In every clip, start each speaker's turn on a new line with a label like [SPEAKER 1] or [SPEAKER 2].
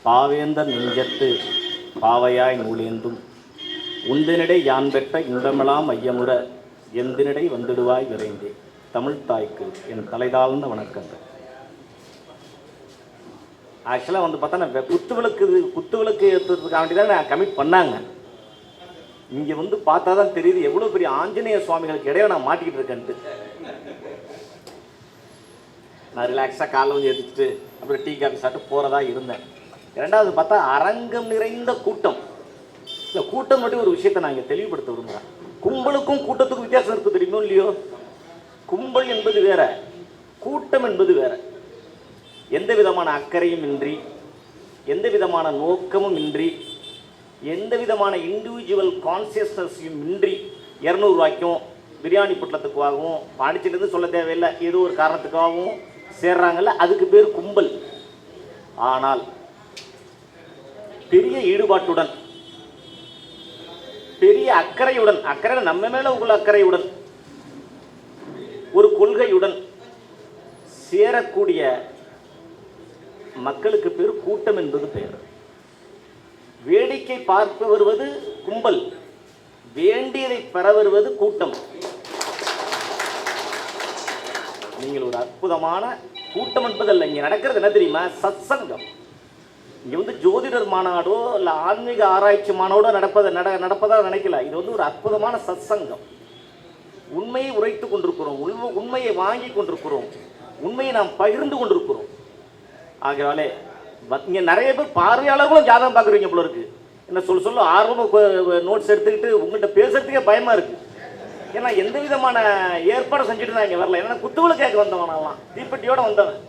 [SPEAKER 1] பாவேந்தர் நெஞ்சத்து பாவையாய் நூலேந்தும் உந்தினிடை யான் பெற்ற இன்பமெலாம் ஐயமுற எந்தினிடை வந்துடுவாய் விரைந்தே. தமிழ் தாய்க்கு என் தலைதாழ்ந்த வணக்கங்கள். ஆக்சுவலாக வந்து பார்த்தா நான் குத்துவிளக்கு ஏற்றுறதுக்காக வேண்டி தான் நான் கமிட் பண்ணாங்க. இங்கே வந்து பார்த்தா தான் தெரியுது எவ்வளோ பெரிய ஆஞ்சநேய சுவாமிகளுக்கு இடையே நான் மாட்டிக்கிட்டு இருக்கேன்ட்டு. நான் ரிலாக்ஸாக காலைல வந்து எடுத்துட்டு அப்புறம் டீ காஃபி சாப்பிட்டு போகிறதா இருந்தேன். ரெண்டாவது பார்த்தா அரங்கம் நிறைந்த கூட்டம். இந்த கூட்டம் மட்டும் ஒரு விஷயத்தை நான் இங்கே தெளிவுபடுத்த விரும்புகிறேன். கும்பலுக்கும் கூட்டத்துக்கும் வித்தியாசம் இருக்குது, தெரியுமோ இல்லையோ? கும்பல் என்பது வேற, கூட்டம் என்பது வேற. எந்த விதமான அக்கறையும் இன்றி, எந்த விதமான நோக்கமும் இன்றி, எந்த விதமான இண்டிவிஜுவல் கான்சியஸ்னஸையும் இன்றி 200 ரூபாய்க்கும் பிரியாணி பொட்டலத்துக்காகவும் பாடிச்சிட்டு சொல்ல தேவையில்லை, ஏதோ ஒரு காரணத்துக்காகவும் சேர்றாங்கல்ல, அதுக்கு பேர் கும்பல். ஆனால் பெரிய ஈடுபாட்டுடன், பெரிய அக்கறையுடன், அக்கறை நம்ம மேல உள்ள அக்கறையுடன், ஒரு கொள்கையுடன் சேரக்கூடிய மக்களுக்கு பேர் கூட்டம் என்பது பெயர். வேடிக்கை பார்க்க வருவது கும்பல், வேண்டியதை பெற வருவது கூட்டம். நீங்கள் ஒரு அற்புதமான கூட்டம் என்பதல்ல, இங்க நடக்கிறது என்ன தெரியுமா? சத்சங்கம். இங்க வந்து ஜோதிடர் மாநாடோ இல்ல ஆன்மீக ஆராய்ச்சி மாநாடோ நடப்பதா நினைக்கல. இது வந்து ஒரு அற்புதமான சத்சங்கம். உண்மையை உரைத்து கொண்டிருக்கிறோம், உண்மையை வாங்கி கொண்டிருக்கிறோம், உண்மையை நாம் பகிர்ந்து கொண்டிருக்கிறோம். ஆகையாலே இங்கே நிறைய பேர் பார்வையாளர்களும் ஜாதகம் பார்க்குறீங்க போல இருக்கு. என்ன சொல்ல ஆர்வம் நோட்ஸ் எடுத்துக்கிட்டு உங்கள்கிட்ட பேசுறதுக்கே பயமா இருக்கு. ஏன்னா எந்த விதமான ஏற்பாடு செஞ்சுட்டு நான் இங்கே வரல. ஏன்னா குத்துவிளக்கு கேட்க வந்தவனாலாம், தீப்பெட்டியோட வந்தவன்.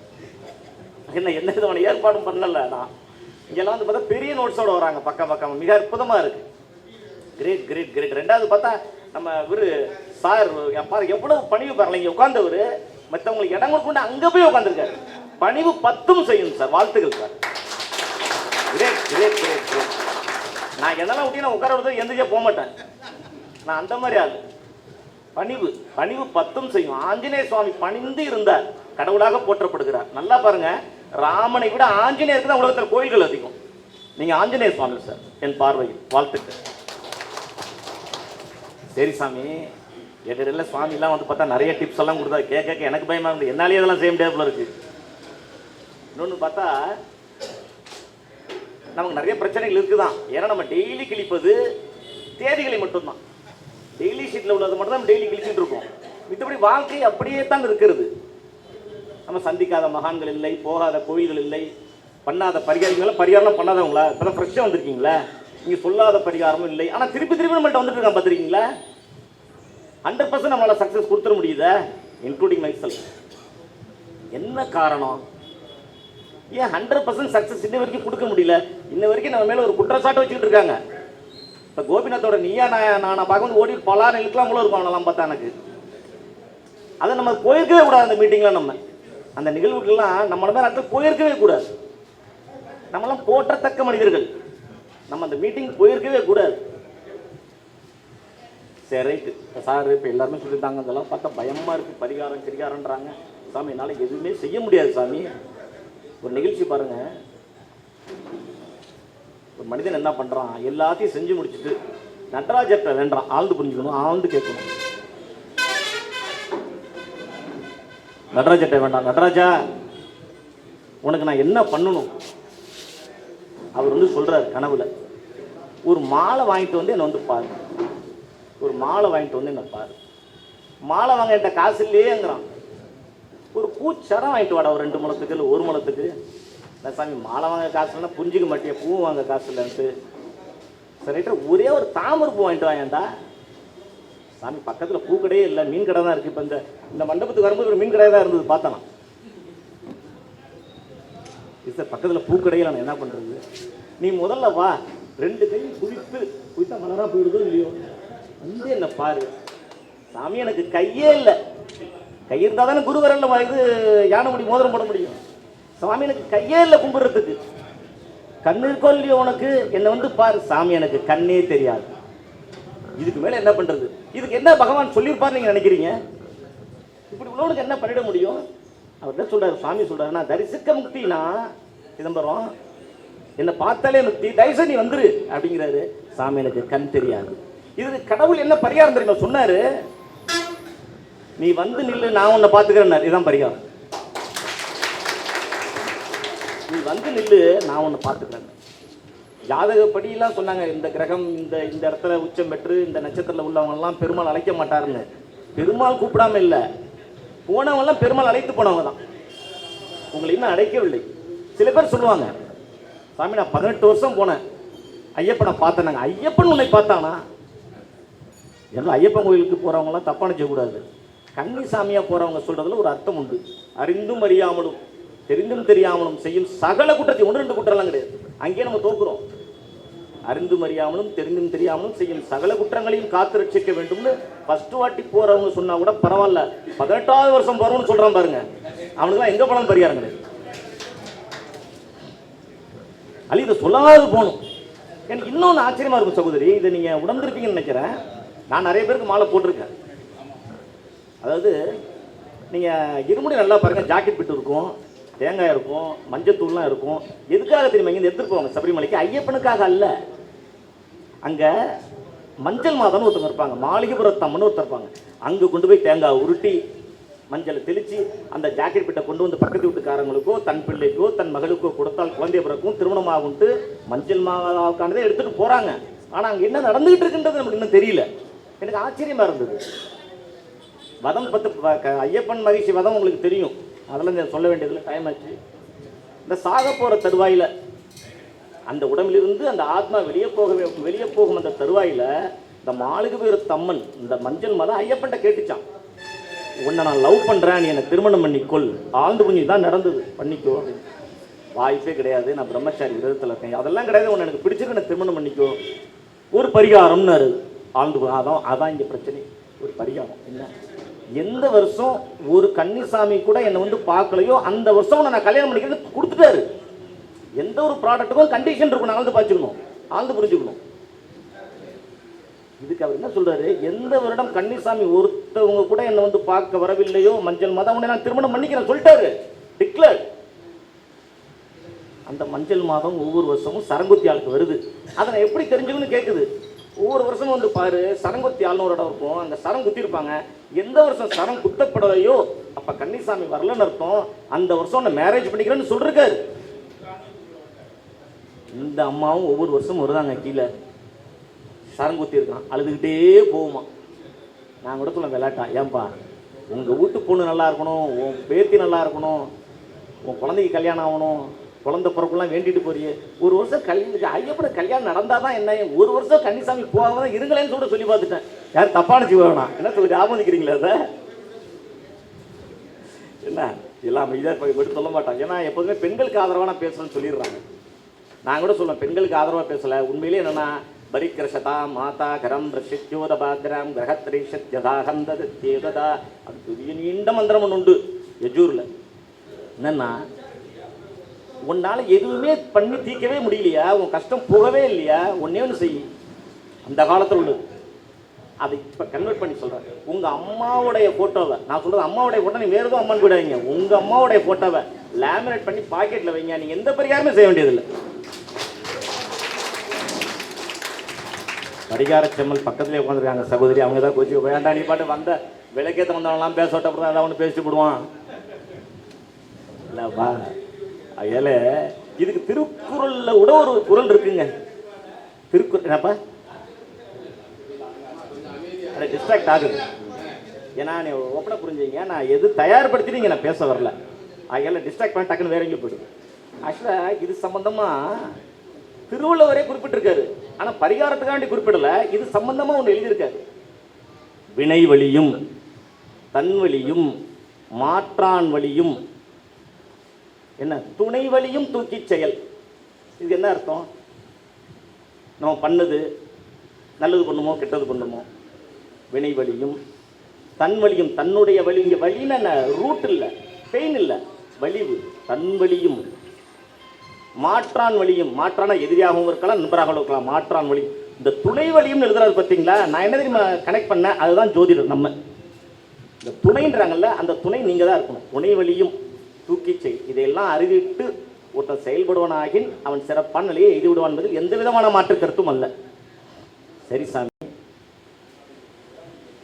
[SPEAKER 1] என்ன எந்த விதமான ஏற்பாடும் பண்ணல. நான் இங்கெல்லாம் வந்து பார்த்தா பெரிய நோட்ஸோட வராங்க, பக்கம் மிக அற்புதமாக இருக்கு. Great great great. ரெண்டாவது பார்த்தா நம்ம இவர் சார் பாரு எவ்வளவு பணிவு பாருங்க. இங்கே உட்காந்தவர் மற்றவங்களுக்கு இடம் கொடுத்து அங்கே போய் உட்காந்துருக்காரு. பணிவு 10 செய்யும் சார். வாழ்த்துக்கள் sir. Great great great great. நான் என்னெல்லாம் விட்டு நான் உட்கார விடுறது எந்திரிச்சே போக மாட்டேன். நான் அந்த மாதிரி ஆள். பணிவு 10 செய்யும். ஆஞ்சநேய சுவாமி பணிந்து இருந்தார், கடவுளாக போற்றப்படுகிறார். நல்லா பாருங்க, ராமனை விட ஆஞ்சநேயருக்கு தான் உலகத்தில் கோயில்கள் அதிகம். நீங்க ஆஞ்சநேய சுவாமி சார், என் பார்வையில் வாழ்த்துக்கள். சரி சாமி, இடையில சுவாமிலாம் வந்து பார்த்தா நிறைய டிப்ஸ் எல்லாம் கொடுத்தா கேட்க எனக்கு பயமா இருந்து என்னாலே இதெல்லாம் சேம் டேபிள் இருக்கு. இன்னொன்று பார்த்தா நமக்கு நிறைய பிரச்சனைகள் இருக்குதான். ஏன்னா நம்ம டெய்லி கிழிப்பது தேதிகளை மட்டும்தான். டெய்லி ஷீட்டில் உள்ளது மட்டும் தான் டெய்லி கிழிச்சுட்டு இருக்கோம். மித்தபடி வாழ்க்கை அப்படியே தான் இருக்கிறது. நம்ம சந்திக்காத மகான்கள் இல்லை, போகாத கோயில்கள் இல்லை, பண்ணாத பரிகாரம் பண்ணாதவங்களா? இப்போதான் ஃப்ரெஷ்ஷாக வந்திருக்கீங்களா? நீங்கள் சொல்லாத பரிகாரமும் இல்லை. ஆனால் திருப்பி நம்மள்ட்ட வந்துட்டு இருக்கான் பார்த்துருக்கீங்களா? 100% நம்மளால் சக்ஸஸ் கொடுத்துட முடியுதா? Including my self. என்ன காரணம்? ஏன் 100% சக்ஸஸ் இன்ன வரைக்கும் கொடுக்க முடியல? இன்ன வரைக்கும் நம்ம மேலே ஒரு குற்றச்சாட்டு வச்சுக்கிட்டு இருக்காங்க. இப்போ கோபிநாத்தோட நீயா நான் பார்க்க ஓடி பலாரம் இழுக்கலாம் கூட இருக்கும் அவனெல்லாம் பார்த்தா. எனக்கு அதை நம்ம போயிருக்கவே கூடாது. அந்த மீட்டிங்கில் நம்ம அந்த நிகழ்வுகள்லாம் நம்ம இடத்துல போயிருக்கவே கூடாது. நம்மளாம் போற்றத்தக்க மனிதர்கள். நம்ம அந்த மீட்டிங் போயிருக்கவே கூடாது. சரி ரைட்டு சார், இப்போ எல்லாருமே சொல்லியிருந்தாங்க. அதெல்லாம் பார்த்தா பயமாக இருக்குது. பரிகாரன்றாங்க. சாமி என்னால் எதுவுமே செய்ய முடியாது சாமி. ஒரு நிகழ்ச்சி பாருங்க, ஒரு மனிதன் என்ன பண்ணுறான், எல்லாத்தையும் செஞ்சு முடிச்சுட்டு நடராஜர்கிட்ட வேண்டாம். ஆழ்ந்து புரிஞ்சுக்கணும், ஆழ்ந்து கேட்கணும். நடராஜர்கிட்ட வேண்டாம், நடராஜா உனக்கு நான் என்ன பண்ணணும்? அவர் வந்து சொல்றாரு கனவுல, ஒரு மாலை வாங்கிட்டு வந்து என்ன வந்து பாரு, ஒரு மாலை வாங்கிட்டு வந்து என்ன பாரு. மாலை வாங்க என்கிட்ட காசு இல்லையேங்கிறான். ஒரு பூச்சரம் வாங்கிட்டு வாடா, ஒரு 2 முழத்துக்கு இல்லை 1 முழத்துக்கு. இல்லை சாமி மாலை வாங்க காசு இல்லைன்னா புரிஞ்சிக்க மாட்டியா, பூ வாங்க காசு இல்லைன்ட்டு. சரிட்டு ஒரே ஒரு தாமரை பூ வாங்கிட்டு வாங்கண்டா. சாமி பக்கத்தில் பூக்கடையே இல்லை, மீன் கடை தான் இருக்குது. இப்போ இந்த மண்டபத்துக்கு வரும்போது ஒரு மீன் கடை தான் இருந்தது, பார்த்தேன். சார் பக்கத்தில் பூக்கடையில் நான் என்ன பண்ணுறது? நீ முதல்ல வா, 2 கை குதித்தா மலராக போயிடுதோ இல்லையோ, வந்து என்ன பாரு. சாமி எனக்கு கையே இல்லை. கை இருந்தால் தானே குருவரல்ல இது யானை முடி மோதிரம் போட முடியும். சாமி எனக்கு கையே இல்லை கும்பிட்றதுக்கு. கண்ணு இருக்கோ இல்லையோ உனக்கு, என்னை வந்து பாரு. சாமி எனக்கு கண்ணே தெரியாது. இதுக்கு மேலே என்ன பண்ணுறது? இதுக்கு என்ன பகவான் சொல்லியிருப்பார் நீங்கள் நினைக்கிறீங்க? இப்படி உள்ளவனுக்கு என்ன பண்ணிட முடியும்? அவர் என்ன சொல்கிறார்? சுவாமி சொல்கிறார், நான் தரிசிக்க முக்தினா சிதம்பரம், என்னை பார்த்தாலே எனக்கு தயவுசெய்து நீ வந்துரு அப்படிங்கிறாரு. சாமி எனக்கு கண் தெரியாது. இது கடவுள் என்ன பரிகாரம் தெரியுமா சொன்னாரு? நீ வந்து நில்லு, நான் உன்னை பார்த்துக்கிறேன். இதுதான் பரிகாரம். நீ வந்து நில்லு, நான் உன்னை பார்த்துக்கிறேன். ஜாதகப்படியெல்லாம் சொன்னாங்க, இந்த கிரகம் இந்த இந்த இடத்துல உச்சம் பெற்று இந்த நட்சத்திரத்தில் உள்ளவங்கெல்லாம் பெருமாள் அழைக்க மாட்டாருன்னு. பெருமாள் கூப்பிடாம இல்லை, போனவங்கெல்லாம் பெருமாள் அழைத்து போனவங்க தான். உங்களை இன்னும் அழைக்கவில்லை. சில பேர் சொல்லுவாங்க, சாமி நான் 18 வருஷம் போனேன், ஐயப்பனை பார்த்தேனாங்க. ஐயப்பன் உன்னை பார்த்தானா? எல்லாம் ஐயப்பன் கோயிலுக்கு போகிறவங்களாம் தப்பாக நினைக்கக்கூடாது. கன்னிசாமியாக போகிறவங்க சொல்கிறதுல ஒரு அர்த்தம் உண்டு. அறிந்தும் அறியாமலும் தெரிந்தும் தெரியாமலும் செய்யும் சகல குற்றத்தையும், 1 2 குற்றம்லாம் கிடையாது, அங்கேயே நம்ம தோக்குறோம். அறிந்தும் அறியாமலும் தெரிந்தும் தெரியாமலும் செய்யும் சகல குற்றங்களையும் காத்து ரட்சிக்க வேண்டும்னு ஃபர்ஸ்ட் வாட்டி போகிறவங்க சொன்னால் கூட பரவாயில்ல. 18வது வருஷம் போகிறவன்னு சொல்கிறான் பாருங்க, அவனுக்குலாம் எங்கே போனாலும் பரிகாரம் கிடையாது. அல்ல இதை சொல்லாது போகணும். எனக்கு இன்னொன்று ஆச்சரியமாக இருக்கும் சகோதரி, இதை நீங்கள் உணர்ந்திருப்பீங்கன்னு நினைக்கிறேன். நான் நிறைய பேருக்கு மாலை போட்டிருக்கேன். அதாவது நீங்கள் இருமுடி நல்லா பாருங்கள், ஜாக்கெட் பிட்டு இருக்கும், தேங்காய் இருக்கும், மஞ்சத்தூள்லாம் இருக்கும். எதுக்காக தெரியுமா இங்கே எடுத்துகிட்டு போவாங்க சபரிமலைக்கு? ஐயப்பனுக்காக அல்ல. அங்கே மஞ்சள் மாதம்னு ஒருத்தவங்க இருப்பாங்க, மாளிகைபுரத்தம்மன்னு ஒருத்தர் இருப்பாங்க. அங்கே கொண்டு போய் தேங்காய் உருட்டி மஞ்சளை தெளித்து அந்த ஜாக்கெட் பிட்டை கொண்டு வந்து பக்கத்து வீட்டுக்காரங்களுக்கோ தன் பிள்ளைக்கோ தன் மகளுக்கோ கொடுத்தால் குழந்தைய பிறக்கும் திருமணம் ஆகும்ட்டு மஞ்சள் மாவுக்கானதை எடுத்துகிட்டு போகிறாங்க. ஆனால் அங்கே என்ன நடந்துகிட்டு இருக்குன்றது நமக்கு இன்னும் தெரியல. எனக்கு ஆச்சரியமாக இருந்தது. வதம் ஐயப்பன் மகிழ்ச்சி வதம் உங்களுக்கு தெரியும், அதெல்லாம் சொல்ல வேண்டியதில்லை, டைம் ஆச்சு. இந்த சாக போகிற தருவாயில் அந்த உடம்பிலிருந்து அந்த ஆத்மா வெளியே போகும் அந்த தருவாயில் இந்த மாளிகைபுரத்தம்மன் இந்த மஞ்சள் மதம் ஐயப்பன்ட்ட கேட்டுச்சான், உன்னை நான் லவ் பண்ணுறேன், நீ என்னை திருமணம் பண்ணிக்கொள். ஆழ்ந்து புரிஞ்சு தான் நடந்தது, பண்ணிக்கோ. வாய்ப்பே கிடையாது, நான் பிரம்மச்சாரி விரதத்தில் இருக்கேன், அதெல்லாம் கிடையாது, உன்னை எனக்கு பிடிச்சிருக்கு, என்னை திருமணம் பண்ணிக்கோ. ஒரு பரிகாரம்னு ஆழ்ந்து அதான் இங்கே பிரச்சனை. ஒரு பரிகாரம் என்ன? எந்த வருஷம் ஒரு கன்னிசாமி கூட என்னை வந்து பார்க்கலையோ அந்த வருஷம் நான் கல்யாணம் பண்ணிக்கிறது கொடுத்துட்டாரு. எந்த ஒரு ப்ராடக்ட்டுக்கும் கண்டிஷன் இருக்கும், ஆழ்ந்து பார்த்துக்கணும், ஆழ்ந்து புரிஞ்சுக்கணும். இதுக்கு அவர் என்ன சொல்றாரு? எந்த வருடம் கன்னிசாமி ஒருத்தவங்க கூட என்னை வந்து பார்க்க வரவில்லையோ மஞ்சள் மாதம் உடனே நான் திருமணம் பண்ணிக்கிறேன் சொல்லிட்டாரு, டிக்ளேர். அந்த மஞ்சள் மாதம் ஒவ்வொரு வருஷமும் சரங்குத்தி ஆளுக்கு வருது. அதை நான் எப்படி தெரிஞ்சுக்கணும்னு கேட்குது. ஒவ்வொரு வருஷமும் வந்து பாரு, சரங்குத்தி ஆள்னு ஒரு இடம் இருக்கும், அங்கே சரம் குத்திருப்பாங்க. எந்த வருஷம் சரம் குத்தப்படலையோ அப்போ கன்னிசாமி வரலன்னு அர்த்தம். அந்த வருஷம் நான் மேரேஜ் பண்ணிக்கிறேன்னு சொல்லிருக்காரு. இந்த அம்மாவும் ஒவ்வொரு வருஷமும் வருதாங்க, கீழே சரம் குத்தி இருக்கான், அழுதுகிட்டே போகுமா. நான் கூட சொல்ல விளையாட்டா, ஏன்பா உங்கள் வீட்டு பொண்ணு நல்லா இருக்கணும், உன் பேத்தி நல்லா இருக்கணும், உன் குழந்தைக்கு கல்யாணம் ஆகணும், குழந்தை பிறப்புலாம் வேண்டிட்டு போறியே, ஒரு வருஷம் ஐயப்பன கல்யாணம் நடந்தால் தான் என்ன, ஒரு வருஷம் கன்னிசாமி போகாம தான் இருங்களேன்னு சொல்லி பார்த்துட்டேன். யாரும் தப்பான ஜீவனா என்ன சொல்லி ஆமதிக்கிறீங்களா? அதை என்ன எல்லாம் இதாக எடுத்து சொல்ல மாட்டாங்க. ஏன்னா எப்போதுமே பெண்களுக்கு ஆதரவாக நான் பேசுகிறேன்னு சொல்லிடுறாங்க. நான் கூட சொல்லுவேன், பெண்களுக்கு ஆதரவாக பேசலை. உண்மையிலே என்னென்னா பரிக்கிரசதா மாதா கரம் ரஷித்யோத பாத்ராம் கிரகத்ரேஷத்யதாகந்ததா, அது பெரிய நீண்ட மந்திரம் ஒன்று உண்டு யஜூரில். என்னென்னா, உன்னால் எதுவுமே பண்ணி தீர்க்கவே முடியலையா, உன் கஷ்டம் போகவே இல்லையா, ஒன்றே ஒன்று செய். அந்த காலத்தில் உள்ளது, அதை இப்போ கன்வெர்ட் பண்ணி சொல்கிறேன். உங்கள் அம்மாவுடைய ஃபோட்டோவை, நான் சொல்கிறது அம்மாவுடைய ஃபோட்டோ, நீ வேறு எதுவும் அம்மான்னு போயிடாதீங்க, உங்கள் அம்மாவுடைய ஃபோட்டோவை லேமினேட் பண்ணி பாக்கெட்டில் வைங்க. நீங்கள் எந்த பரிகாரமே செய்ய வேண்டியதில்லை. பரிகார செம்மல் பக்கத்துலேயே உட்காந்துருக்காங்க சகோதரி, அவங்க தான் கோச்சி வேண்டாம், நீ பாட்டு வந்த விளக்கேற்ற வந்தவங்களாம் பேசட்ட அப்புறம் தான் ஏதாவது ஒன்று பேசிட்டு போடுவான் இல்லைப்பா. அதில் இதுக்கு திருக்குறளில் கூட ஒரு குறள் இருக்குங்க. திருக்குறள் என்னப்பா அதை டிஸ்ட்ராக்ட் ஆகுது. ஏன்னா நீ ஓப்பனாக புரிஞ்சுங்க, நான் எது தயார்படுத்திட்டு நான் பேச வரல, அதில் டிஸ்ட்ராக்ட் பண்ணி டக்குன்னு வேற எங்கேயும் போய்டும். ஆக்சுவலாக இது சம்மந்தமாக திருவள்ளுவரே குறிப்பிட்டிருக்காரு, ஆனால் பரிகாரத்துக்காண்டி குறிப்பிடலை. இது சம்பந்தமாக ஒன்று எழுதியிருக்காரு. வினை வழியும் தன் வழியும் மாற்றான் வழியும் என்ன துணை வழியும் தூக்கி செயல். இது என்ன அர்த்தம்? நம்ம பண்ணது நல்லது பண்ணுமோ கெட்டது பண்ணுமோ, வினை வழியும் தன் வழியும், தன்னுடைய வழி. இங்கே வழின்னு என்ன ரூட் இல்லை, பெயின் இல்லை, வலிவு. தன் வழியும் மாற்றான் வழியும், மாற்றான எதிரியாகவும் இருக்கலாம் நண்பராகவும் இருக்கலாம், மாற்றான் வழி. இந்த துணை வழியும் எழுதுறாரு பார்த்தீங்களா, நான் என்ன தெரியுமா கனெக்ட் பண்ணேன், அதுதான் ஜோதிடர். நம்ம இந்த துணைன்றாங்கல்ல, அந்த துணை நீங்கள் தான் இருக்கணும். துணை வழியும் தூக்கி செய், இதையெல்லாம் அறிவிட்டு ஒருத்தன் செயல்படுவனாகின் அவன் சிறப்பான நிலையை எய்து விடுவான் என்பதில் எந்த விதமான மாற்று கருத்தும் அல்ல. சரி சாமி,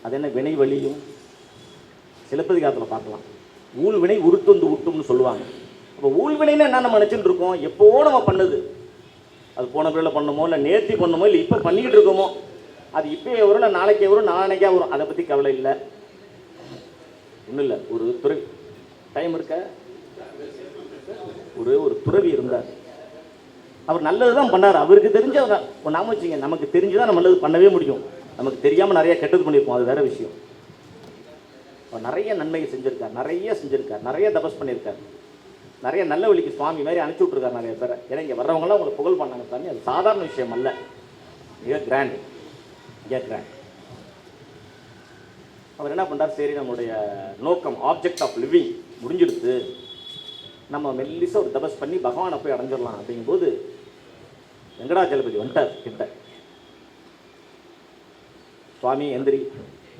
[SPEAKER 1] அது என்ன வினை வழியும்? சிலப்பதிகாரத்தில் பார்க்கலாம், ஊழ்வினை உருத்தொந்து ஊட்டும்னு சொல்லுவாங்க. அப்போ ஊழ்வினைன்னு என்ன நம்ம நினச்சிட்டு இருக்கோம்? எப்போ நம்ம பண்ணுது, அது போன பிள்ளைல பண்ணுமோ, இல்லை நேர்த்தி பண்ணுமோ, இல்லை இப்போ பண்ணிக்கிட்டு இருக்கோமோ, அது இப்போயே வரும், இல்லை நாளைக்கே வரும், நாளைக்கே வரும், அதை பற்றி கவலை இல்லை. ஒன்றும் இல்லை, ஒரு துறவி டைம் இருக்க ஒரு துறவி இருந்தார். அவர் நல்லது தான் பண்ணார். அவருக்கு தெரிஞ்ச நாம வச்சுங்க, நமக்கு தெரிஞ்சுதான் நம்ம நல்லது பண்ணவே முடியும். நமக்கு தெரியாமல் நிறைய கெட்டது பண்ணியிருப்போம், அது வேற விஷயம். அவர் நிறைய நன்மையை செஞ்சுருக்கார், நிறைய தபஸ் பண்ணியிருக்கார், நிறைய நல்ல வழிக்கு சுவாமி மாதிரி அனுப்பிச்சி விட்ருக்காரு நிறைய பேரை. ஏன்னா இங்கே வர்றவங்களாம் உங்களை புகழ் பண்ணாங்க சாமி, அது சாதாரண விஷயம் அல்ல, மிக கிராண்ட். அவர் என்ன பண்ணுறார், சரி நம்மளுடைய நோக்கம் ஆப்ஜெக்ட் ஆஃப் லிவிங் முடிஞ்சிடுது, நம்ம மெல்லிசா ஒரு தபஸ் பண்ணி பகவானை போய் அடைஞ்சிடலாம் அப்படிங்கும்போது வெங்கடாச்சலபதி வந்துட்டார் கிட்ட. சுவாமி எந்திரி,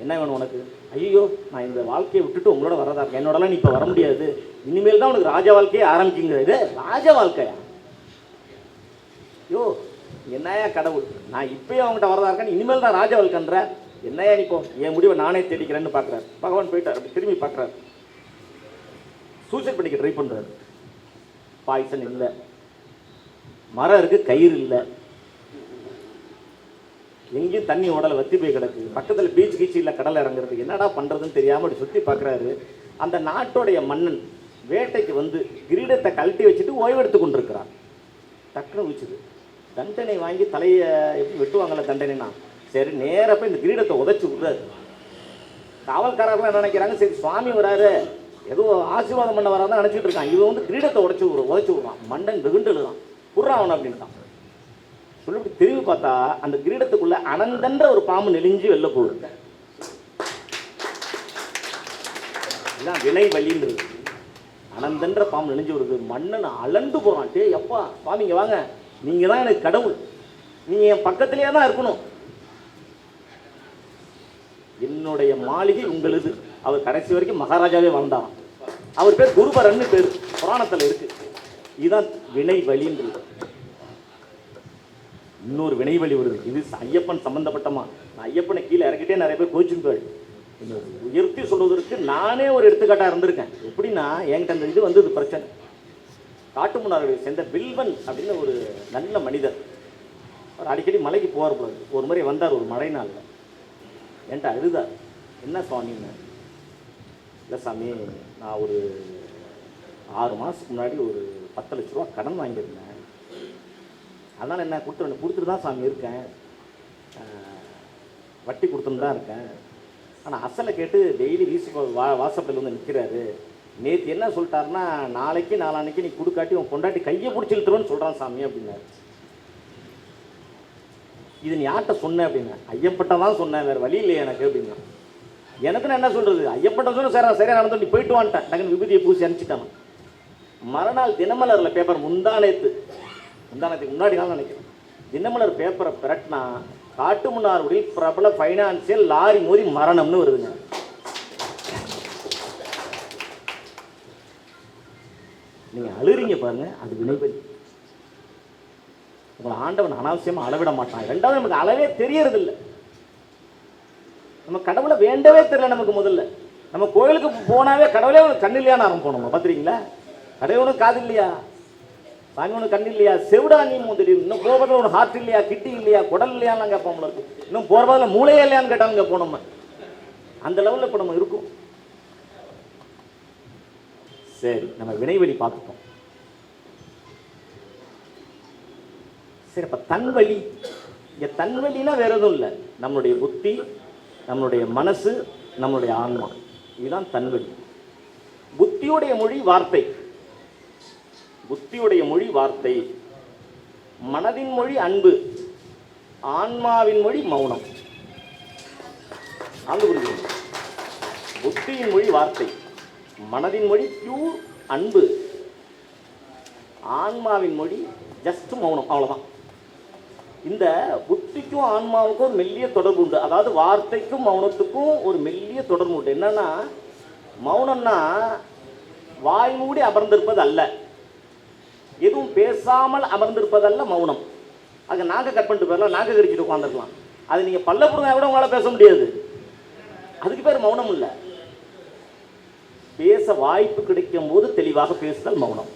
[SPEAKER 1] என்ன வேணும் உனக்கு? ஐயோ, நான் இந்த வாழ்க்கையை விட்டுட்டு உங்களோட வரதா இருக்கேன், என்னோடலாம் நீ இப்போ வர முடியாது, இனிமேல் தான் உனக்கு ராஜா வாழ்க்கையே ஆரம்பிக்குங்க. இது ராஜா வாழ்க்கையா? ஐயோ என்னையா கடவுள், நான் இப்போயே அவங்ககிட்ட வரதா இருக்கேன், இனிமேல் தான் ராஜா வாழ்க்கைன்ற, என்னையா நீப்போ என் முடிவை நானே தேடிக்கிறேன்னு பார்க்குறாரு. பகவான் போயிட்டார். அப்படி திரும்பி பார்க்குறாரு, சூசைட் பண்ணிக்க ட்ரை பண்ணுறாரு. பாய்சன் இல்லை, மரம் இருக்குது, கயிறு இல்லை, எங்கேயும் தண்ணி உடலை வத்தி போய் கிடக்கு, பக்கத்தில் பீச் கீச்சு இல்லை, கடலை இறங்குறது, என்னடா பண்ணுறதுன்னு தெரியாமல் அப்படி சுற்றி பார்க்குறாரு. அந்த நாட்டோடைய மன்னன் வேட்டைக்கு வந்து கிரீடத்தை கழட்டி வச்சுட்டு ஓய்வெடுத்து கொண்டிருக்கிறான். டக்குன்னு வச்சுது, தண்டனை வாங்கி தலையை எப்படி வெட்டுவாங்கல்ல தண்டனைனா, சரி நேராக போய் இந்த கிரீடத்தை உதச்சி விடுறாரு. காவல்காரர்லாம் என்ன நினைக்கிறாங்க, சரி சுவாமி வராரு, ஏதோ ஆசீர்வாதம் பண்ண வராதான் நினச்சிட்டு இருக்கான். இவன் வந்து கிரீடத்தை உதச்சி விடுறான். மண்டன் வெகுண்டு எழுதான், புறான் அவன் அப்படின்ட்டான். சொல்லிட்டு திரும்பி பார்த்தா அந்த கிரீடத்துக்குள்ள அனந்தன்ற ஒரு பாம்பு நெளிஞ்சு வெளில போகுது. இதுதான் வினை வழின்றது. அனந்தன்ற பாம்பு நெளிஞ்சு வருது. மன்னன் அலண்டு போறான். டே எப்பா சுவாமிங்க வாங்க, நீங்க தான் எனக்கு கடவுள், நீங்க என் பக்கத்திலேயே தான் இருக்கணும், என்னுடைய மாளிகை உங்களது. அவர் கடைசி வரைக்கும் மகாராஜாவே வாழ்ந்தாராம். அவர் பேர் குருபரன்னு பேர், புராணத்தில் இருக்கு. இதுதான் வினை வழின்றது. இன்னொரு வினை வழி வருது, இது ஐயப்பன் சம்பந்தப்பட்டமா. நான் ஐயப்பனை கீழே இறக்கிட்டே நிறைய பேர் கோச்சுங்கள். உயர்த்தி சொல்வதற்கு நானே ஒரு எடுத்துக்காட்டாக இருந்திருக்கேன். எப்படின்னா, என்கிட்ட அந்த இது வந்தது பிரச்சனை. காட்டுமன்னார்களை சேர்ந்த பில்வன் அப்படின்னு ஒரு நல்ல மனிதர். அவர் அடிக்கடி மலைக்கு போவார் போல. ஒரு முறை வந்தார் ஒரு மழை நாளில், என்கிட்ட அழுதார். என்ன சுவாமின்னு? இல்லை சாமி, நான் ஒரு 6 மாதத்துக்கு முன்னாடி ஒரு 10 லட்ச ரூபா கடன் வாங்கியிருந்தேன், அதனால் என்ன கொடுத்துட்டு தான் சாமி இருக்கேன், வட்டி கொடுத்துன்னு தான் இருக்கேன், ஆனால் அசலை கேட்டு டெய்லி வாட்ஸ்அப்பில் வந்து நிற்கிறாரு. நேற்று என்ன சொல்லிட்டாருன்னா, நாளைக்கு நாளான்னைக்கு நீ கொடுக்காட்டி உன் பொண்டாட்டி கையை பிடிச்சி இழுத்துருவோன்னு சொல்கிறான் சாமி அப்படின்னாரு. இது நீ யார்கிட்ட சொன்னேன் அப்படின்னா, ஐயப்பட்ட தான் சொன்னேன், வேறு வழி இல்லையே எனக்கு அப்படின்னா. எனக்குன்னு என்ன சொல்கிறது, ஐயப்பட்ட சொன்ன சரியாக நடந்து நீ போயிட்டு வான்ட்டேன். டக்குன்னு விபூதியை பூசி அனுப்பிச்சிட்டான். மறுநாள் தினமலரில் பேப்பர் முந்தானத்துக்கு முன்னாடி தான் நினைக்கிறேன், தினமலர் பேப்பரை பிரட்டினா காட்டுமன்னார்குடி பிரபல ஃபைனான்சியல் லாரி மோதி மரணம்னு வருதுங்க. நீங்கள் அழுறீங்க பாருங்க, அது வினைபதி. உங்களை ஆண்டவன் அனாவசியமாக அளவிட மாட்டான். ரெண்டாவது, நமக்கு அளவே தெரியறதில்லை. நம்ம கடவுளை வேண்டவே தெரியல நமக்கு. முதல்ல நம்ம கோயிலுக்கு போனாவே கடவுளே உனக்கு கண்ணு இல்லையான்னு ஆரம்பிப்போம். பார்த்துறீங்களா, கடவுள் உனக்கு காது இல்லையா, சாமி உனக்கு கண்ணு இல்லையா, செவிடா நீ தெரியும், இன்னும் போகிறதுல உனக்கு ஹார்ட் இல்லையா, கிட்டி இல்லையா, குடல் இல்லையான்னு கேட்போம்ல இருக்கு, இன்னும் போகிறதில் மூளையே இல்லையான்னு கேட்டாலும் கேட்போம். நம்ம அந்த லெவலில் இப்போ நம்ம இருக்கும். சரி, நம்ம வினைவெளி பார்த்துட்டோம். சரி, இப்போ தன்வழி. இங்கே தன்வழினா வேற எதுவும் இல்லை, நம்மளுடைய புத்தி, நம்மளுடைய மனசு, நம்மளுடைய ஆன்மா, இதுதான் தன்வழி. புத்தியுடைய மொழி வார்த்தை, புத்தியுடைய மொழி வார்த்தை, மனதின் மொழி அன்பு, ஆன்மாவின் மொழி மௌனம். அங்கு புரியுது. புத்தியின் மொழி வார்த்தை, மனதின் மொழி பியூர் அன்பு, ஆன்மாவின் மொழி ஜஸ்ட் மௌனம். அவ்வளோதான். இந்த புத்திக்கும் ஆன்மாவுக்கும் ஒரு மெல்லிய தொடர்பு உண்டு. அதாவது வார்த்தைக்கும் மௌனத்துக்கும் ஒரு மெல்லிய தொடர்பு உண்டு. என்னன்னா, மௌனம்னா வாய் மூடி அமர்ந்திருப்பது அல்ல, எதுவும் பேசாமல் அமர்ந்திருப்பதல்ல மௌனம். அங்கே நாக்க கட் பண்ணிட்டு போயிடலாம், நாக்க கடிச்சிட்டு உட்காந்துருக்கலாம். அது நீங்கள் பல்ல புடுங்க கூட உங்களால் பேச முடியாது. அதுக்கு பேர் மௌனம் இல்லை. பேச வாய்ப்பு கிடைக்கும் போது தெளிவாக பேசுதல் மௌனம்.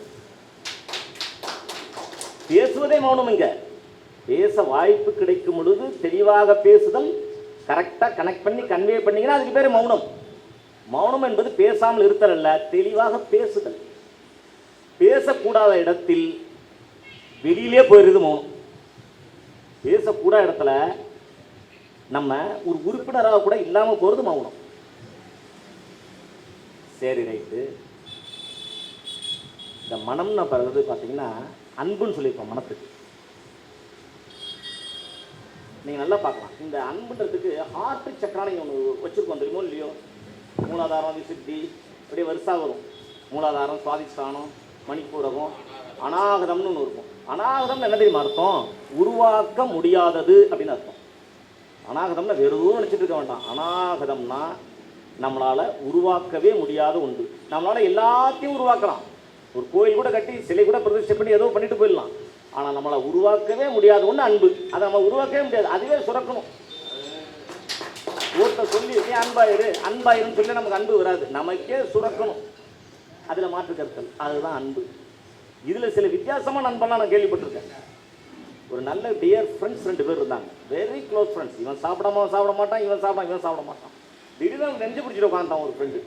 [SPEAKER 1] பேசுவதே மௌனம். இங்க பேச வாய்ப்பு கிடைக்கும் பொழுது தெளிவாக பேசுதல், கரெக்டாக கனெக்ட் பண்ணி கன்வே பண்ணீங்கன்னா அதுக்கு பேர் மௌனம். மௌனம் என்பது பேசாமல் இருத்தல் அல்ல, தெளிவாக பேசுதல். பேசக்கூடாத இடத்தில் வெளியிலே போயிடுது மௌனம். பேசக்கூடாத இடத்துல நம்ம ஒரு உறுப்பினராக கூட இல்லாமல் போகிறது மௌனம். சரி, ரைட்டு. இந்த மனம்னு பிறகு பார்த்தீங்கன்னா அன்புன்னு சொல்லியிருப்போம். மனத்துக்கு நீங்கள் நல்லா பார்க்கலாம். இந்த அன்புன்றதுக்கு ஹார்ட் சக்கரான ஒன்று வச்சுருக்கோம், தெரியுமோ இல்லையோ? மூலாதாரம், விசுத்தி, அப்படியே வருஷா வரும். மூலாதாரம், சுவாதிஷ்டானம், மணிப்பூரகம், அநாகதம்னு ஒன்று இருக்கும். அநாகதம்னு என்ன தெரியுமா அர்த்தம்? உருவாக்க முடியாதது அப்படின்னு அர்த்தம். அநாகதம்னா வெறும் நினச்சிட்டு இருக்க வேண்டாம். அநாகதம்னா நம்மளால் உருவாக்கவே முடியாத ஒன்று. நம்மளால் எல்லாத்தையும் உருவாக்கலாம். ஒரு கோயில் கூட கட்டி சிலை கூட பிரதிஷ்டை பண்ணி ஏதோ பண்ணிட்டு போயிடலாம். ஆனால் நம்மளை உருவாக்கவே முடியாத ஒன்று அன்பு. அதை நம்ம உருவாக்கவே முடியாது, அதுவே சுரக்கணும். ஒருத்தர் சொல்லி அன்பாயிருன்னு சொல்லி நமக்கு அன்பு வராது, நமக்கே சுரக்கணும். அதில் மாற்று கருத்தல், அதுதான் அன்பு. இதில் சில வித்தியாசமான அன்பெல்லாம் நான் கேள்விப்பட்டிருக்கேன். ஒரு நல்ல டியர் ஃப்ரெண்ட்ஸ் 2 பேர் இருந்தாங்க, வெரி க்ளோஸ் ஃப்ரெண்ட்ஸ். இவன் சாப்பிட மாட்டான், இவன் சாப்பிட மாட்டான். திடீர்னு நெஞ்சு பிடிச்சிட்டு உட்காந்தான் ஒரு ஃப்ரெண்டு.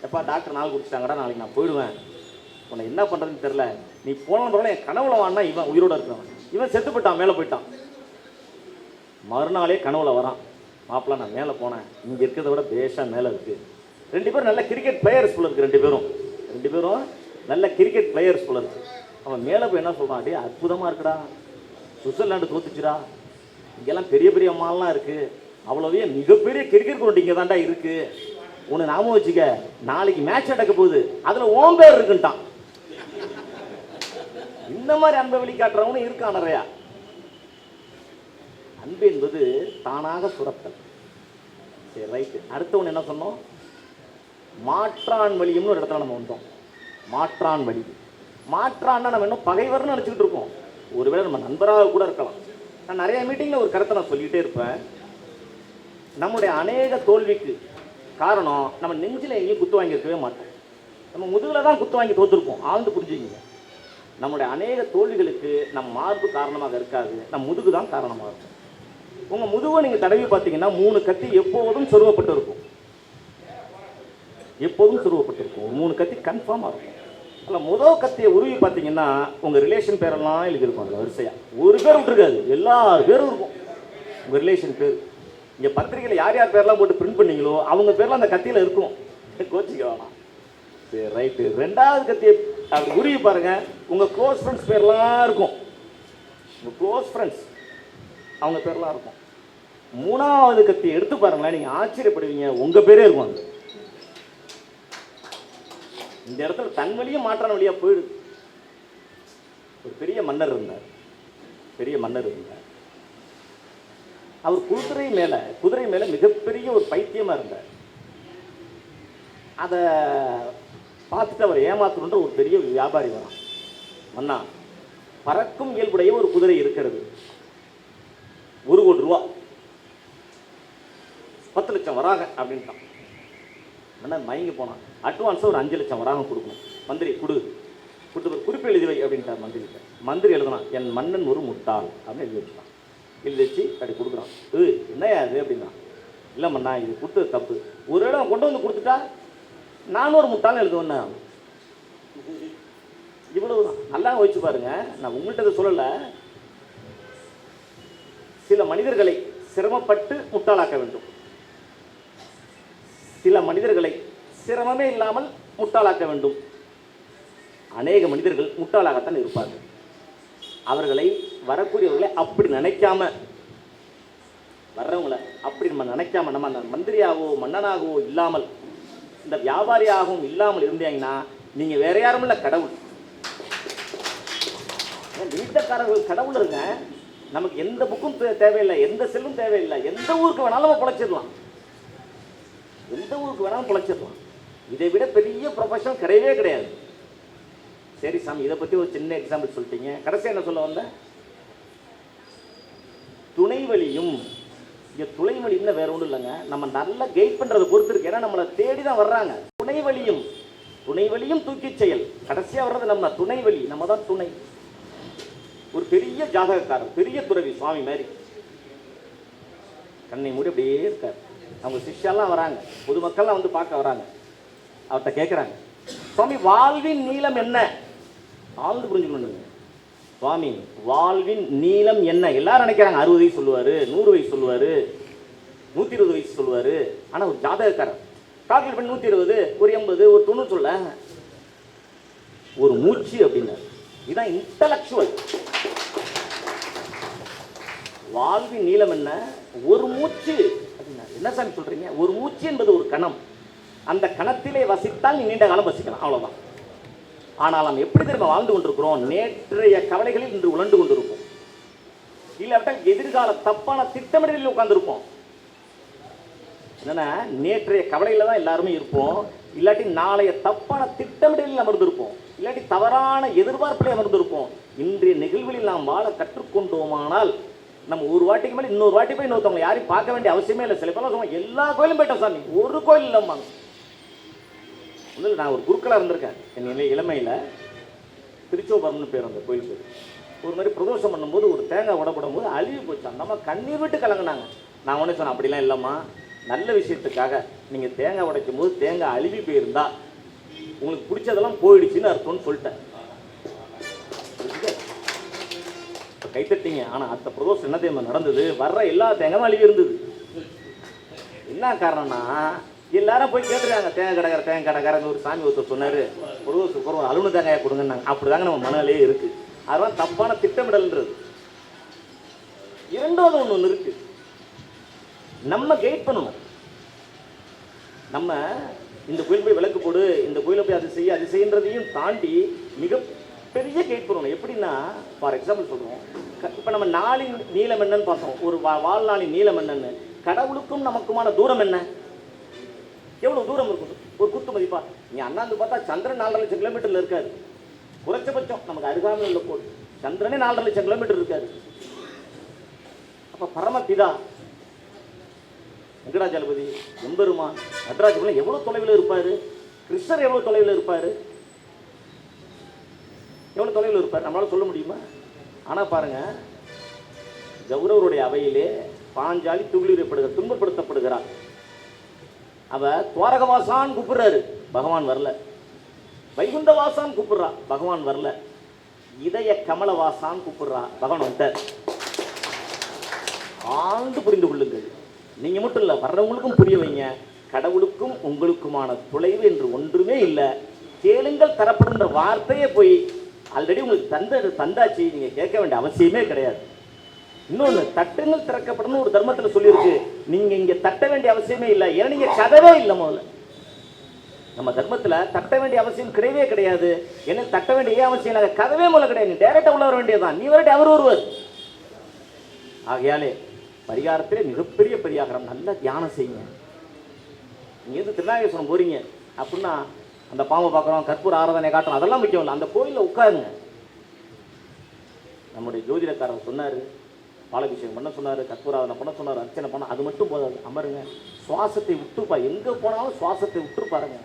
[SPEAKER 1] எப்பா டாக்டர் நாள் குடிச்சிட்டாங்கடா, நாளைக்கு நான் போயிடுவேன், உன்னை என்ன பண்ணுறதுன்னு தெரில, நீ போன பிறகு என் கனவுல வான்னா இவன் உயிரோடு இருக்கிறவன். இவன் செத்து போயிட்டான், மேலே போயிட்டான். மறுநாளே கனவுல வரான், மாப்பிள்ள நான் மேலே போனேன், இங்கே இருக்கிறத விட பேஷாக மேலே இருக்குது. 2 பேரும் நல்ல கிரிக்கெட் பிளேயர்ஸ் போல இருக்குது. 2 பேரும் நல்ல கிரிக்கெட் பிளேயர்ஸ் போல இருக்குது. அவன் மேலே போய் என்ன சொல்கிறான்? அப்படியே அற்புதமாக இருக்குடா, சுவிட்சர்லாண்டு தோத்துச்சுடா, இங்கெல்லாம் பெரிய பெரிய அம்மாலாம் இருக்குது, அவ்வளோவே மிகப்பெரிய கிரிக்கெட் கிரவுண்ட் இங்கே தாண்டா இருக்குது, உன்னை ஞாபகம் வச்சுக்க, நாளைக்கு மேட்ச் நடக்க போகுது, அதில் ஓம் பேர் இருக்குன்ட்டான். இந்த மாதிரி அன்பை வெளிக்காட்டுறவனும் இருக்கான் நிறையா. அன்பு என்பது தானாக சுரத்தல். சரி, ரைட்டு. அடுத்தவன் என்ன சொன்னோம்? மாற்றான் வழியும்னு ஒரு இடத்துல நம்ம வந்தோம். மாற்றான் வழி. மாற்றான்னா நம்ம இன்னும் பகைவர்னு நினச்சிக்கிட்டு இருக்கோம். ஒருவேளை நம்ம நண்பராக கூட இருக்கலாம். நான் நிறைய மீட்டிங்கில் ஒரு கருத்தை நான் சொல்லிகிட்டே இருப்பேன். நம்முடைய அநேக தோல்விக்கு காரணம் நம்ம நெஞ்சில் எங்கேயும் குத்து வாங்கியிருக்கவே மாட்டோம். நம்ம முதுகில் தான் குத்து வாங்கி தோற்றுருப்போம். ஆழ்ந்து புரிஞ்சுக்கிங்க. நம்முடைய அநேக தோல்விகளுக்கு நம் மார்பு காரணமாக இருக்காது, நம் முதுகு தான் காரணமாக இருக்கும். உங்கள் முதுவை நீங்கள் தடவி பார்த்தீங்கன்னா 3 கத்தி எப்போதும் சொருவப்பட்டு இருக்கும். எப்போதும் சொருவப்பட்டிருக்கும். 3 கத்தி கன்ஃபார்மாக இருக்கும். அதில் முதல் கத்தியை உருவி பார்த்தீங்கன்னா உங்கள் ரிலேஷன் பேரெல்லாம் எழுதியிருக்கும். அதில் வரிசையாக ஒரு பேர் விட்டுருக்காது, எல்லா பேரும் இருக்கும் உங்கள் ரிலேஷன் பேர். இங்கே பத்திரிகையில் யார் யார் பேர்லாம் போட்டு பிரிண்ட் பண்ணீங்களோ அவங்க பேர்லாம் அந்த கத்தியில் இருக்கும். கோச்சிக்க வேணாம். சரி, ரைட்டு. 2வது கத்தியை அப்படி உருவி பாருங்கள், உங்கள் க்ளோஸ் ஃப்ரெண்ட்ஸ் பேர்லாம் இருக்கும். உங்கள் க்ளோஸ் ஃப்ரெண்ட்ஸ் அவங்க பேர்லாம் இருக்கும். 3வது கத்தியை எடுத்து பாருங்களேன், நீங்கள் ஆச்சரியப்படுவீங்க, உங்கள் பேரே இருக்கும். அது இந்த இடத்துல தன் வழியும் மாற்றான வழியாக போயிடுது. ஒரு பெரிய மன்னர் இருந்தார். அவர் குதிரை மேலே மிகப்பெரிய ஒரு பைத்தியமாக இருந்தார். அதை பார்த்துட்டு அவர் ஏமாத்தணுன்ற ஒரு பெரிய வியாபாரி வரான். மன்னா, பறக்கும் இயல்புடைய ஒரு குதிரை இருக்கிறது, 1 கோடி ரூபா, 10 லட்சம் வராங்க அப்படின்ட்டான். மன்னர் மயங்கி போனான். அட்வான்ஸாக ஒரு 5 லட்சம் வராங்க கொடுக்கணும். மந்திரி கொடுத்து ஒரு குறிப்பு எழுதி வை அப்படின்ட்டார் மந்திரிகிட்ட. மந்திரி எழுதுனான், என் மன்னன் ஒரு முட்டாள் அப்படின்னு எழுதி வச்சுட்டான். எழுதி வச்சு அப்படி கொடுக்குறான். என்னையா அது அப்படின்னா, இல்லை மன்னா இது கொடுத்தது தப்பு, ஒரு இடம் கொண்டு வந்து கொடுத்துட்டா நானும் ஒரு முட்டாள்னு எழுதுவேன்னா. இவ்வளவுதான். நல்லா வச்சு பாருங்க. நான் உங்கள்கிட்ட சொல்லலை. சில மனிதர்களை சிரமப்பட்டு முட்டாளாக்க வேண்டும், சில மனிதர்களை சிரமமே இல்லாமல் முட்டாளாக்க வேண்டும். அநேக மனிதர்கள் முட்டாளாகத்தான் இருப்பார்கள். அவர்களை வரக்கூடியவர்களை அப்படி நினைக்காம, வர்றவங்களை அப்படி நம்ம நினைக்காம, நம்ம அந்த மந்திரியாகவோ மன்னனாகவோ இல்லாமல், இந்த வியாபாரியாகவும் இல்லாமல் இருந்தீங்கன்னா நீங்கள் வேற யாரும் இல்லை, கடவுள். வீட்டக்காரர்கள் கடவுள் இருங்க. நமக்கு எந்த புக்கும் தேவையில்லை, எந்த செல்லும் தேவையில்லை, எந்த ஊருக்கு வேணாலும் நம்ம பிழைச்சிடலாம், எந்த ஊருக்கு வேணாலும் பிழைச்சிடலாம். இதை விட பெரிய ப்ரொஃபஷன் கிடையவே கிடையாது. சரி சாமி, இதை பற்றி ஒரு சின்ன எக்ஸாம்பிள் சொல்லிட்டீங்க, கடைசியாக என்ன சொல்ல வந்த? துணை வழியும். இங்கே துணை வழியும்னா வேற ஒன்றும் இல்லைங்க, நம்ம நல்லா கைட் பண்ணுறதை பொறுத்து இருக்கு. ஏன்னா நம்மளை தேடி தான் வர்றாங்க. துணை வழியும், துணை வழியும் தூக்கி செயல். கடைசியாக வர்றது நம்ம துணை வழி, நம்ம தான் துணை. ஒரு பெரிய ஜாதகக்காரர், பெரிய துறவி, சுவாமி மாதிரி கண்ணை மூடி அப்படியே இருக்கார். அவங்க சிஷ்யெல்லாம் வராங்க, பொதுமக்கள்லாம் வந்து பார்க்க வராங்க. அவர்கிட்ட கேட்குறாங்க, சுவாமி வாழ்வின் நீளம் என்ன? ஆழ்ந்து புரிஞ்சுக்கணும். சுவாமி வாழ்வின் நீளம் என்ன? எல்லாரும் நினைக்கிறாங்க 60 வயசு சொல்லுவார், 100 வயசு சொல்லுவார், 120 வயசு சொல்லுவார். ஆனால் ஒரு ஜாதகக்காரர் கால்குலேட் பண்ணி 120, ஒரு 80, ஒரு 90 சொல்ல, ஒரு மூச்சு அப்படின்னாரு. இதுதான் இன்டலெக்சுவல். வாழ்வின் நீளம் என்ன? ஒரு மூச்சு அப்படின்னா. என்ன சாமி சொல்றீங்க? ஒரு மூச்சு என்பது ஒரு கணம். அந்த கணத்திலே வசித்தால் நீ நீண்ட காலம் வசிக்கலாம், அவ்வளவுதான். ஆனால் நாம் எப்படி திரும்ப வாழ்ந்து கொண்டிருக்கிறோம்? நேற்றைய கவலைகளில் இன்று உழண்டு கொண்டிருப்போம். இல்லாவிட்டால் எதிர்கால தப்பான திட்டமிடலில் உட்கார்ந்துருப்போம். என்னன்னா, நேற்றைய கவலையில தான் எல்லாருமே இருப்போம். இல்லாட்டி நாளைய தப்பான திட்டமிடலில் அமர்ந்திருப்போம். இல்லாட்டி தவறான எதிர்பார்ப்பிலே அமர்ந்திருப்போம். இன்றைய நிகழ்வுகளில் நாம் வாழ கற்றுக்கொண்டோமானால் நம்ம ஒரு வாட்டிக்கு மேலே இன்னொரு வாட்டி போய் இன்னொருத்தவங்க யாரையும் பார்க்க வேண்டிய அவசியமே இல்லை. சில பேர் சொல்லுவாங்க, எல்லா கோயிலும் போயிட்டோம் சாமி, ஒரு கோயில் இல்லைம்பாங்க. ஒன்றும் நான் ஒரு குருக்களாக இருந்திருக்கேன். என் இளமையில் திருச்சோபுரம்னு பேர், அந்த கோயில் பேர். ஒரு மாதிரி பிரதோஷம் பண்ணும்போது ஒரு தேங்காய் உடப்படும் போது அழுவி போச்சு. அந்த அம்மா கண்ணீர் விட்டு கலங்கினாங்க. நான் ஒன்று சொன்னேன், அப்படிலாம் இல்லைம்மா, நல்ல விஷயத்துக்காக நீங்கள் தேங்காய் உடைக்கும் போது தேங்காய் அழுவி போயிருந்தா உங்களுக்கு பிடிச்சதெல்லாம் போயிடுச்சுன்னு அர்த்தம்னு சொல்லிட்டேன். கைத்தட்டிங்க. ஆனால் அந்த பிரதோஷம் என்ன தேவை நடந்தது? வர்ற எல்லா தேங்காயும் அழுவி இருந்தது. என்ன காரணம்னா, எல்லாரும் போய் கேட்டுருக்காங்க, தேங்காய் கடைக்காரங்க. ஒரு சாமி ஒருத்தர் சொன்னார், ஒரு அலுவலக தேங்காயை கொடுங்கன்னாங்க. அப்படிதாங்க நம்ம மனநிலையே இருக்கு. அதெல்லாம் தப்பான திட்டமிடல்ன்றது. இரண்டாவது ஒன்று இருக்கு, நம்ம கைட் பண்ணணும். நம்ம இந்த கோயில் போய் விளக்கு போடு, இந்த கோயிலை போய் அது செய்யன்றதையும் தாண்டி மிகப்பெரிய கைட் பண்ணணும். எப்படின்னா, ஃபார் எக்ஸாம்பிள் சொல்கிறோம், இப்போ நம்ம நாளின் நீளம் என்னன்னு பார்த்தோம், ஒரு வாழ்நாளின் நீளம் என்னன்னு. கடவுளுக்கும் நமக்குமான தூரம் என்ன? எவ்வளோ தூரம் இருக்கும்? ஒரு குத்து மதிப்பா நீ அண்ணாந்து பார்த்தா சந்திரன் 4.5 லட்சம் கிலோமீட்டரில் இருக்காரு. குறைச்சபட்சம் நமக்கு அருகாமையில் உள்ள கோள் சந்திரனே 4.5 லட்சம் கிலோமீட்டர் இருக்காரு. அப்போ பரமபிதா வெங்கடாஜலபதி, எம்பெருமான், நடராஜபுரம் எவ்வளோ தொலைவில் இருப்பார்? கிருஷ்ணர் எவ்வளோ தொலைவில் இருப்பார்? எவ்வளோ தொலைவில் இருப்பார்? நம்மளால சொல்ல முடியுமா? ஆனால் பாருங்க, கௌரவருடைய அவையிலே பாஞ்சாலி துன்பப்படுத்தப்படுகிறார். அவ துவாரகவாசான் கூப்பிடுறாரு, பகவான் வரல. வைகுண்டவாசான் கூப்பிடுறா, பகவான் வரல. இதய கமலவாசான் கூப்பிடுறா, பகவான் வந்துட்டார். ஆழ்ந்து புரிந்து கொள்ளுங்கள். நீங்க மட்டும் இல்லை, வர்றவங்களுக்கும் புரிய வைங்க. கடவுளுக்கும் உங்களுக்குமான தொலைவு என்று ஒன்றுமே இல்லை. கேளுங்கள் தரப்படுன்ற வார்த்தையே போய் ஆல்ரெடி உங்களுக்கு தந்தாச்சு, நீங்க கேட்க வேண்டிய அவசியமே கிடையாது. இன்னொன்று, தட்டுங்கள் திறக்கப்படணும் ஒரு தர்மத்தில் சொல்லியிருக்கு. நீங்க இங்க தட்ட வேண்டிய அவசியமே இல்லை, ஏன்னா நீங்க கதவே இல்லை. முதல்ல நம்ம தர்மத்தில் தட்ட வேண்டிய அவசியம் கிடையவே கிடையாது. ஏன்னா தட்ட வேண்டிய அவசியம் இல்லை, கதவே முதல்ல கிடையாது. நீ டைரக்டா உள்ள வர வேண்டியதுதான். நீ வரட்டி அவர் வருவார். ஆகையாலே பரிகாரத்திலே மிகப்பெரிய பரிகாரம், நல்லா தியானம் செய்யுங்க. நீங்க எது திருநாகேஸ்வரம் போறீங்க அப்படின்னா அந்த பாம்பை பார்க்குறோம், கற்பூர ஆராதனை காட்டுறோம், அதெல்லாம் முக்கியம் இல்லை. அந்த கோயிலில் உட்காருங்க. நம்முடைய ஜோதிடக்காரர் சொன்னார், பாலாபிஷேகம் பண்ண சொன்னார், கற்பூராதனை பண்ண சொன்னார், அர்ச்சனை பண்ண, அது மட்டும் போதாது. அமருங்க, சுவாசத்தை விட்டுப்பா. எங்கே போனாலும் சுவாசத்தை விட்டு பாருங்க.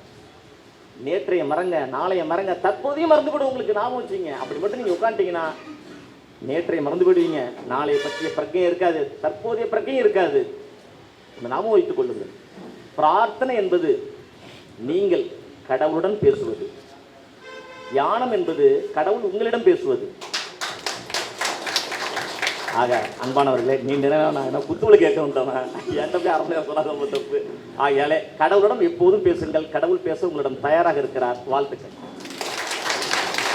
[SPEAKER 1] நேற்றைய மறங்க, நாளைய மறங்க, தற்போதையும் மறந்து போய்டும். உங்களுக்கு ஞாபகம் வச்சுங்க. அப்படி மட்டும் நீங்கள் உட்காந்துட்டீங்கன்னா நேற்றைய மறந்து போயிடுவீங்க. நாளைய பற்றிய பிரக்கையும் இருக்காது, தற்போதைய பிரக்கையும் இருக்காது. இந்த ஞாபகம் வைத்துக் கொள்ளுங்கள். பிரார்த்தனை என்பது நீங்கள் கடவுளுடன் பேசுவது. தியானம் என்பது கடவுள் உங்களிடம் பேசுவது. ஆக அன்பானவர்களே, நீண்ட நேரம் நான் என்ன குத்துவலை கேட்க வந்தவன், என்கிட்ட போய் அரண்மையாக சொல்லாத தப்பு. ஆகையாலே கடவுளிடம் எப்போதும் பேசுங்கள். கடவுள் பேச உங்களிடம் தயாராக இருக்கிறார். வாழ்த்துக்கள்.